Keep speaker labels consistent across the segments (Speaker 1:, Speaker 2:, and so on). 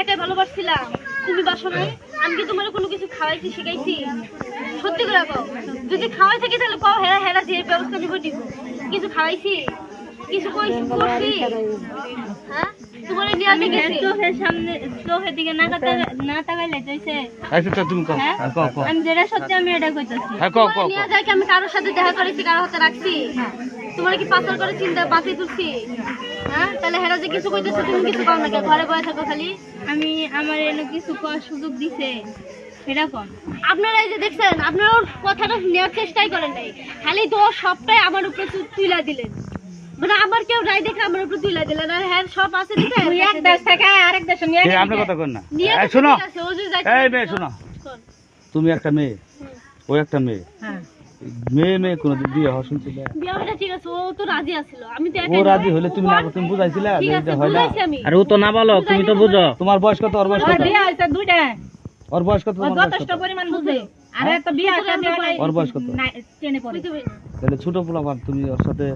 Speaker 1: একাই ভালোবাসছিলাম, তুমি বাসো নাই। আমি কি তোমার কোনো কিছু খাওয়াইছি শিখাইছি? সত্যি করে কও, যদি খাওয়াই থাকি তাহলে কও, হেরা হেরা যে ব্যবস্থা নিব দিব। কিছু খাওয়াইছি, কিছু কইছি করছি? হ্যাঁ, তোমার নিয়ে আমি গেছি চোখের সামনে, চোখের দিকে না তাকাইলে কইছে।
Speaker 2: আচ্ছা তুমি কও, কও
Speaker 1: আমি যেটা সত্যি আমি এটা কইতাছি।
Speaker 2: হ্যাঁ কও কও।
Speaker 1: নিয়ে যাই কি আমি কারোর সাথে দেখা করেছি, কারোর হাতে রাখছি? তোমার কি পাথর করে চিন্তা বাঁচিয়ে তুলছি? হ্যাঁ, তাহলে হেরা যে কিছু কইতেছে তুমি কিছু কও না, ঘরে বসে থাকো খালি। আমি আমার এনে কিছু করার সুযোগ দিছে, সেটা কম। আপনারা এই যে দেখছেন, আপনারা ওর কথাটা নেওয়ার চেষ্টাই করেন নাই, খালি তো সবটাই আমার উপরে তুইলা দিলেন। মানে আমার কেউ রায় দেখে আমার উপরে তুইলা দিলেন। আর হ্যাঁ, সব আছে দিতে এক দেশ থেকে আরেক দেশে নিয়ে
Speaker 2: ঠিক আপনি কথা কন না। এই শোনো, এই মেয়ে শোনো, তুমি একটা মেয়ে, ও একটা মেয়ে। হ্যাঁ, মেয়ে কোনদিন বিয়ে হওয়া শুনছিল?
Speaker 1: বিয়েটা ঠিক আছে, ও তো রাজি আছিল। আমি তো
Speaker 2: ও রাজি হলে তুমি না, তুমি বুঝাইছিলা যে এটা হয় না?
Speaker 3: আর ও তো না বলো, তুমি তো বুঝো।
Speaker 2: তোমার বয়স কত? ওর বয়স কত?
Speaker 4: বিয়ে হইছে দুইটা,
Speaker 2: ওর বয়স কত? তোমার বয়স
Speaker 4: যথেষ্ট
Speaker 2: কত?
Speaker 4: পরিমাণ বুঝে। আরে তো বিয়ে হইছে
Speaker 2: ওর বয়স কত?
Speaker 4: ট্রেনে পড়ে।
Speaker 2: তাহলে ছোট পোলাপান, তুমি ওর সাথে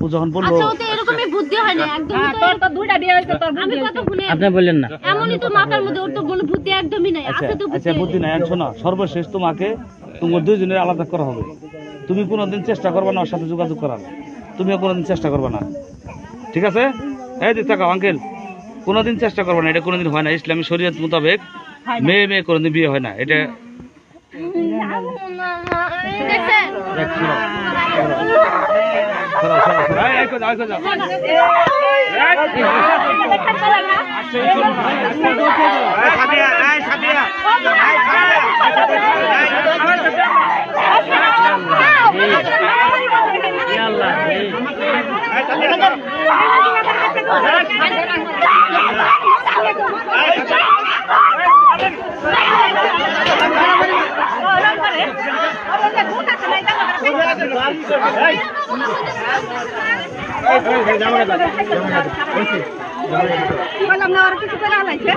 Speaker 2: ও যখন বলবো।
Speaker 1: আচ্ছা, ও তো এরকমই বুদ্ধি হয় না একদম।
Speaker 4: তোর তো দুইটা বিয়ে হইছে, তোর
Speaker 1: আমি কত ভুলে
Speaker 3: আপনি বললেন না।
Speaker 1: এমনই তো মাথার মধ্যে, ওর তো কোনো বুদ্ধি একদমই নাই।
Speaker 2: আচ্ছা
Speaker 1: আছে তো
Speaker 2: আচ্ছা, বুদ্ধি নাই। শোনো, সর্বশেষ তোমাকে তোমার দুইজনের আলাদা করা হবে। তুমি কোনোদিন চেষ্টা করবে না ওর সাথে যোগাযোগ করার, তুমিও কোনোদিন চেষ্টা করবে না, ঠিক আছে? এই দিক থাকো আঙ্কেল, কোনোদিন চেষ্টা করবে না, এটা কোনোদিন হয় না। ইসলামী শরীয়ত মোতাবেক মেয়ে কোনোদিন বিয়ে হয় না। এটা
Speaker 1: দেখছেন?
Speaker 4: বললাম না, আর কিছু করে আলাইছে।